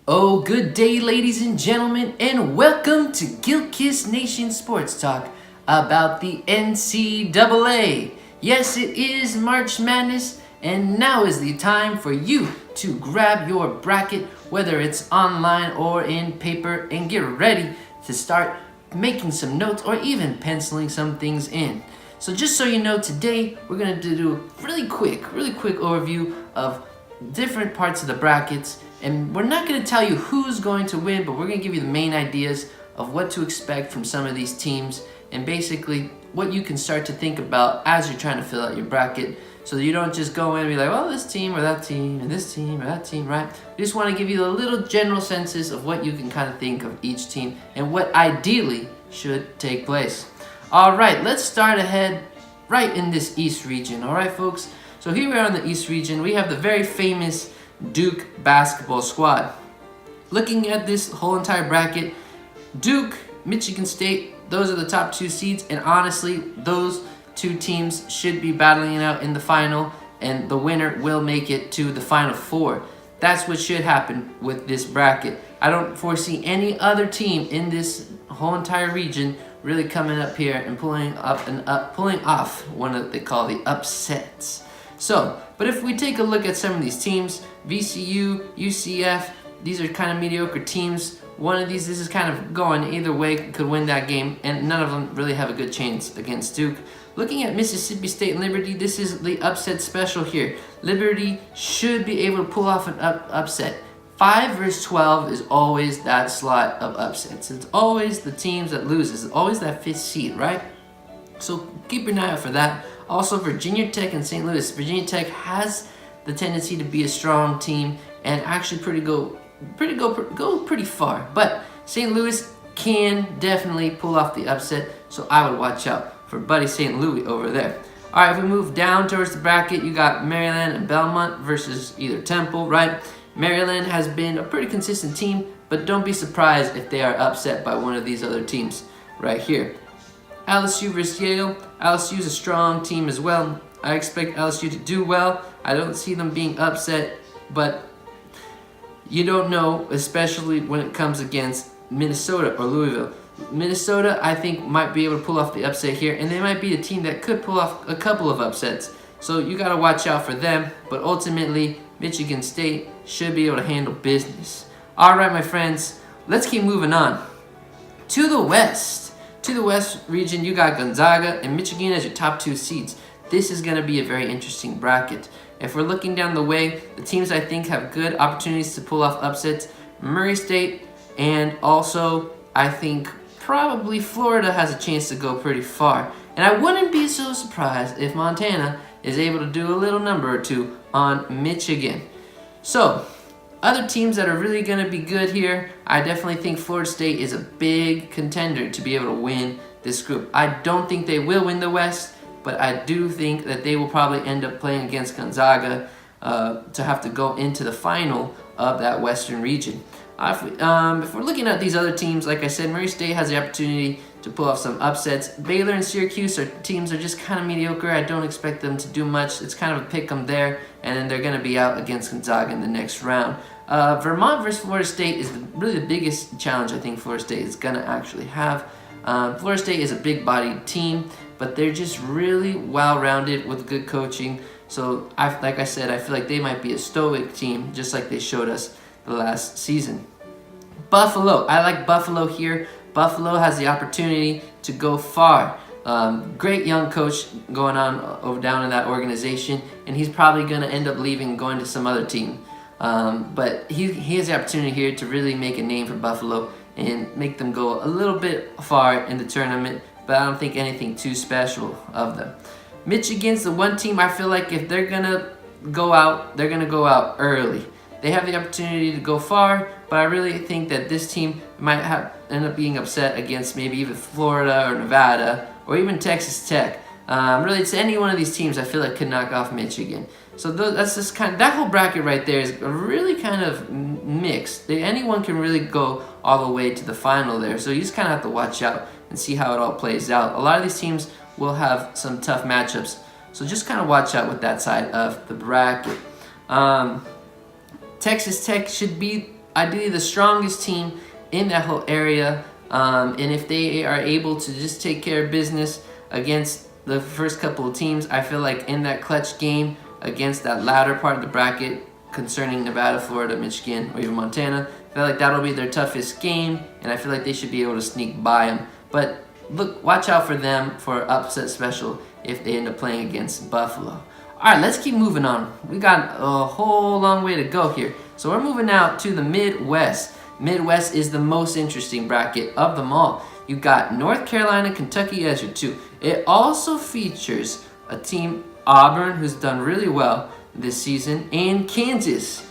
Oh, good day, ladies and gentlemen, and welcome to Gil-Kist Nation Sports Talk about the NCAA. Yes, it is March Madness, and now is the time for you to grab your bracket, whether it's online or in paper, and get ready to start making some notes or even penciling some things in. So just so you know, today we're going to do a really quick overview of different parts of the brackets, and we're not going to tell you who's going to win, but we're going to give you the main ideas of what to expect from some of these teams and basically what you can start to think about as you're trying to fill out your bracket, so that you don't just go in and be like, well, this team or that team and this team or that team, right? We just want to give you a little general senses of what you can kind of think of each team and what ideally should take place. All right, let's start ahead right in this East region. All right, folks. So here we are in the East region. We have the very famous Duke basketball squad. Looking at this whole entire bracket, Duke, Michigan State, those are the top two seeds, and honestly, those two teams should be battling it out in the final, and the winner will make it to the Final Four. That's what should happen with this bracket. I don't foresee any other team in this whole entire region really coming up here and pulling off one of what they call the upsets. So, but if we take a look at some of these teams, VCU, UCF, these are kind of mediocre teams. One of these, this is kind of going either way, could win that game, and none of them really have a good chance against Duke. Looking at Mississippi State and Liberty, this is the upset special here. Liberty should be able to pull off an upset. 5 versus 12 is always that slot of upsets. It's always the teams that loses. It's always that 5th seed, right? So keep an eye out for that. Also, Virginia Tech and St. Louis. Virginia Tech has the tendency to be a strong team and actually go pretty far. But St. Louis can definitely pull off the upset, so I would watch out for Buddy St. Louis over there. All right, if we move down towards the bracket, you got Maryland and Belmont versus either Temple, right? Maryland has been a pretty consistent team, but don't be surprised if they are upset by one of these other teams right here. LSU versus Yale. LSU is a strong team as well. I expect LSU to do well. I don't see them being upset, but you don't know, especially when it comes against Minnesota or Louisville. Minnesota, I think, might be able to pull off the upset here, and they might be a team that could pull off a couple of upsets. So you got to watch out for them, but ultimately, Michigan State should be able to handle business. All right, my friends, let's keep moving on. To the West. To the West region, you got Gonzaga and Michigan as your top two seeds. This is going to be a very interesting bracket. If we're looking down the way, the teams I think have good opportunities to pull off upsets, Murray State, and also I think probably Florida has a chance to go pretty far. And I wouldn't be so surprised if Montana is able to do a little number or two on Michigan. So, other teams that are really going to be good here, I definitely think Florida State is a big contender to be able to win this group. I don't think they will win the West, but I do think that they will probably end up playing against Gonzaga to have to go into the final of that Western region. If we're looking at these other teams, like I said, Murray State has the opportunity to pull off some upsets. Baylor and Syracuse are teams that are just kind of mediocre. I don't expect them to do much. It's kind of a pick 'em there, and then they're going to be out against Gonzaga in the next round. Vermont versus Florida State is really the biggest challenge I think Florida State is going to actually have. Florida State is a big-bodied team, but they're just really well-rounded with good coaching. So, like I said, I feel like they might be a stoic team, just like they showed us the last season. Buffalo. I like Buffalo here. Buffalo has the opportunity to go far. Great young coach going on over down in that organization, and he's probably going to end up leaving and going to some other team. But he has the opportunity here to really make a name for Buffalo and make them go a little bit far in the tournament, but I don't think anything too special of them. Michigan's the one team I feel like if they're going to go out, they're going to go out early. They have the opportunity to go far, but I really think that this team might end up being upset against maybe even Florida or Nevada or even Texas Tech. Really, it's any one of these teams I feel like could knock off Michigan. So that's just that whole bracket right there is really kind of mixed. Anyone can really go all the way to the final there. So you just kind of have to watch out and see how it all plays out. A lot of these teams will have some tough matchups. So just kind of watch out with that side of the bracket. Texas Tech should be ideally the strongest team in that whole area. And if they are able to just take care of business against the first couple of teams, I feel like in that clutch game against that latter part of the bracket concerning Nevada, Florida, Michigan, or even Montana, I feel like that'll be their toughest game, and I feel like they should be able to sneak by them. But look, watch out for them for upset special if they end up playing against Buffalo. All right, let's keep moving on. We got a whole long way to go here. So we're moving out to the Midwest. Midwest is the most interesting bracket of them all. You got North Carolina, Kentucky as your two. It also features a team, Auburn, who's done really well this season, and Kansas.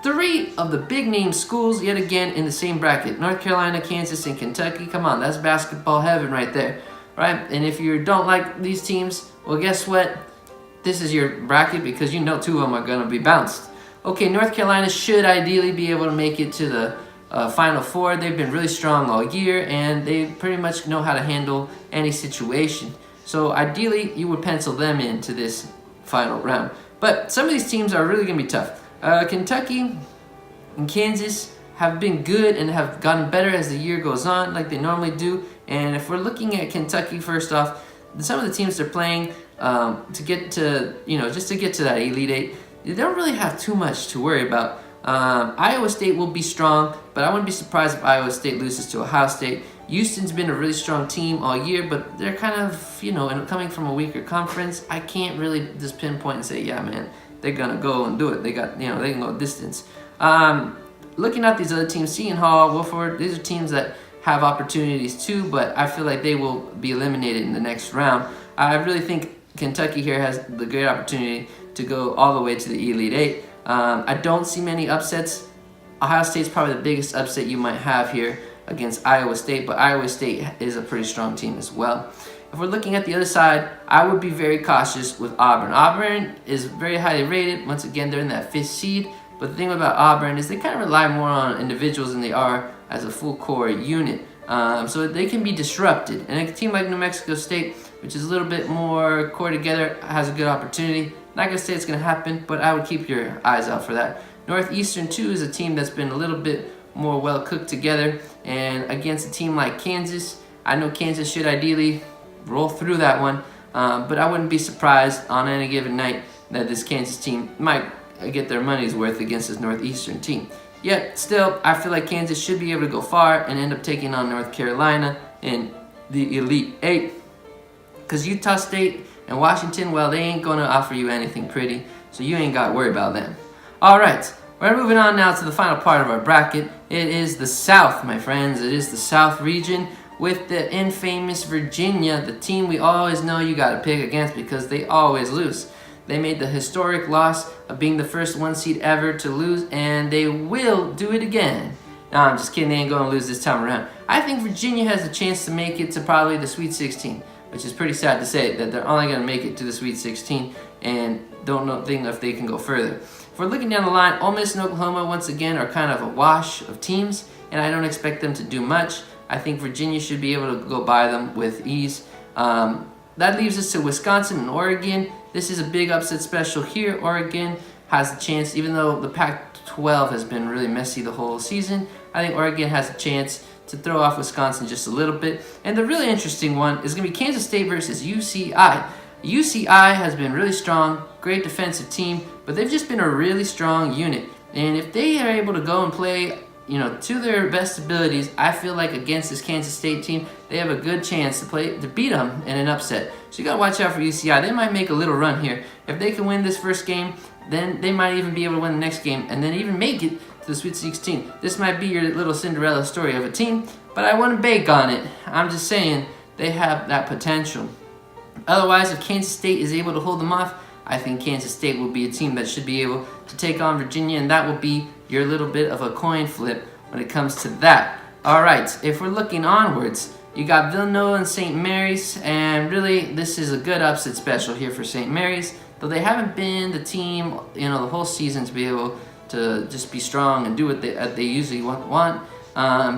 Three of the big name schools yet again in the same bracket. North Carolina, Kansas, and Kentucky. Come on, that's basketball heaven right there, right? And if you don't like these teams, well, guess what? This is your bracket because you know two of them are going to be bounced. Okay, North Carolina should ideally be able to make it to the Final Four. They've been really strong all year, and they pretty much know how to handle any situation. So ideally, you would pencil them into this final round. But some of these teams are really going to be tough. Kentucky and Kansas have been good and have gotten better as the year goes on, like they normally do. And if we're looking at Kentucky first off, some of the teams they're playing to get to, just to get to that Elite Eight, they don't really have too much to worry about. Iowa State will be strong, but I wouldn't be surprised if Iowa State loses to Ohio State. Houston's been a really strong team all year, but they're kind of, and coming from a weaker conference, I can't really just pinpoint and say, yeah, man, they're going to go and do it. They got, they can go distance. Looking at these other teams, Seton Hall, Wofford, these are teams that have opportunities too, but I feel like they will be eliminated in the next round. I really think Kentucky here has the great opportunity to go all the way to the Elite Eight. I don't see many upsets. Ohio State's probably the biggest upset you might have here against Iowa State, but Iowa State is a pretty strong team as well. If we're looking at the other side, I would be very cautious with Auburn. Auburn is very highly rated. Once again, they're in that 5th seed. But the thing about Auburn is they kind of rely more on individuals than they are as a full core unit. So they can be disrupted. And a team like New Mexico State, which is a little bit more core together, has a good opportunity. Not going to say it's going to happen, but I would keep your eyes out for that. Northeastern, too, is a team that's been a little bit more well cooked together. And against a team like Kansas, I know Kansas should ideally roll through that one. But I wouldn't be surprised on any given night that this Kansas team might get their money's worth against this Northeastern team. Yet, still, I feel like Kansas should be able to go far and end up taking on North Carolina in the Elite Eight. Because Utah State and Washington, well, they ain't going to offer you anything pretty, so you ain't got to worry about them. All right, we're moving on now to the final part of our bracket. It is the South, my friends. It is the South region with the infamous Virginia, the team we always know you got to pick against because they always lose. They made the historic loss of being the first 1 seed ever to lose, and they will do it again. No, I'm just kidding. They ain't going to lose this time around. I think Virginia has a chance to make it to probably the Sweet 16, which is pretty sad to say that they're only going to make it to the Sweet 16 and don't think if they can go further. If we're looking down the line, Ole Miss and Oklahoma once again are kind of a wash of teams, and I don't expect them to do much. I think Virginia should be able to go by them with ease. That leaves us to Wisconsin and Oregon. This is a big upset special here. Oregon has a chance, even though the Pac-12 has been really messy the whole season. I think Oregon has a chance to throw off Wisconsin just a little bit. And the really interesting one is going to be Kansas State versus UCI. UCI has been really strong, great defensive team, but they've just been a really strong unit. And if they are able to go and play, to their best abilities, I feel like against this Kansas State team, they have a good chance to beat them in an upset. So you got to watch out for UCI. They might make a little run here. If they can win this first game, then they might even be able to win the next game and then even make it to the Sweet 16. This might be your little Cinderella story of a team, but I wouldn't bake on it. I'm just saying they have that potential. Otherwise, if Kansas State is able to hold them off, I think Kansas State will be a team that should be able to take on Virginia, and that will be your little bit of a coin flip when it comes to that. All right, if we're looking onwards, you got Villanova and St. Mary's, and really this is a good upset special here for St. Mary's, though they haven't been the team, the whole season to be able to just be strong and do what they usually want.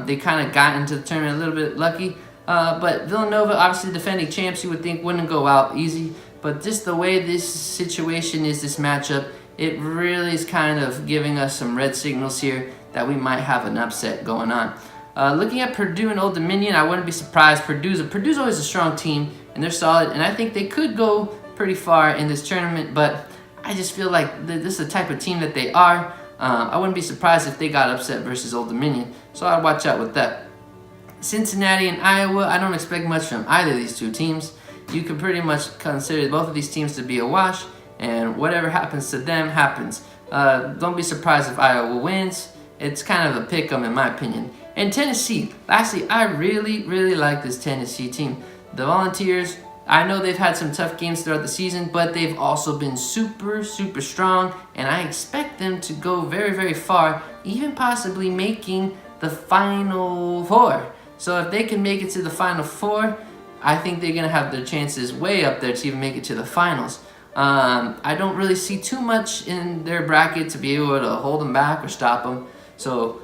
They kind of got into the tournament a little bit lucky, but Villanova, obviously defending champs, you would think wouldn't go out easy, but just the way this situation is, this matchup, it really is kind of giving us some red signals here that we might have an upset going on. Looking at Purdue and Old Dominion, I wouldn't be surprised. Purdue's always a strong team, and they're solid, and I think they could go pretty far in this tournament, but I just feel like this is the type of team that they are. I wouldn't be surprised if they got upset versus Old Dominion, so I'd watch out with that. Cincinnati and Iowa, I don't expect much from either of these two teams. You could pretty much consider both of these teams to be a wash, and whatever happens to them happens. Don't be surprised if Iowa wins. It's kind of a pick-em in my opinion. And Tennessee, lastly, I really like this Tennessee team. The Volunteers, I know they've had some tough games throughout the season, but they've also been super strong, and I expect them to go very far, even possibly making the Final Four. So if they can make it to the Final Four, I think they're going to have their chances way up there to even make it to the finals. I don't really see too much in their bracket to be able to hold them back or stop them. So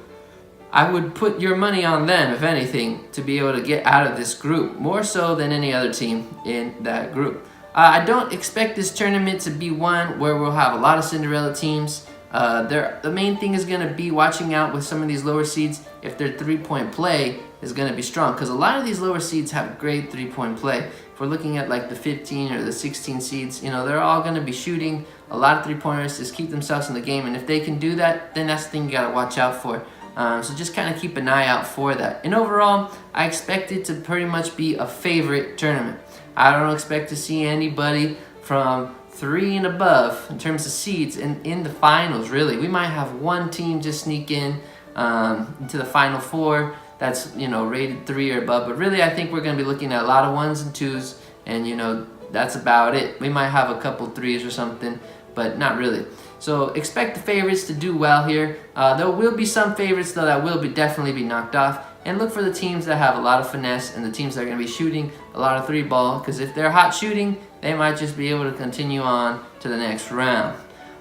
I would put your money on them, if anything, to be able to get out of this group, more so than any other team in that group. I don't expect this tournament to be one where we'll have a lot of Cinderella teams. The main thing is going to be watching out with some of these lower seeds if their three-point play is going to be strong, because a lot of these lower seeds have great three-point play. If we're looking at like the 15 or the 16 seeds, they're all going to be shooting a lot of three-pointers to keep themselves in the game, and if they can do that, then that's the thing you got to watch out for. So just kind of keep an eye out for that. And overall, I expect it to pretty much be a favorite tournament. I don't expect to see anybody from 3 and above in terms of seeds in the finals, really. We might have one team just sneak in into the Final Four that's rated 3 or above, but really I think we're going to be looking at a lot of 1s and 2s, and that's about it. We might have a couple 3s or something, but not really. So expect the favorites to do well here. There will be some favorites though that will definitely be knocked off, and look for the teams that have a lot of finesse and the teams that are going to be shooting a lot of 3-ball, because if they're hot shooting, they might just be able to continue on to the next round.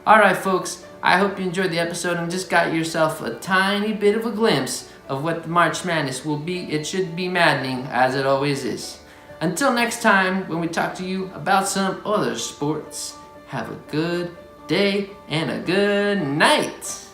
Alright folks, I hope you enjoyed the episode and just got yourself a tiny bit of a glimpse of what the March Madness will be. It should be maddening, as it always is. Until next time, when we talk to you about some other sports, have a good day and a good night.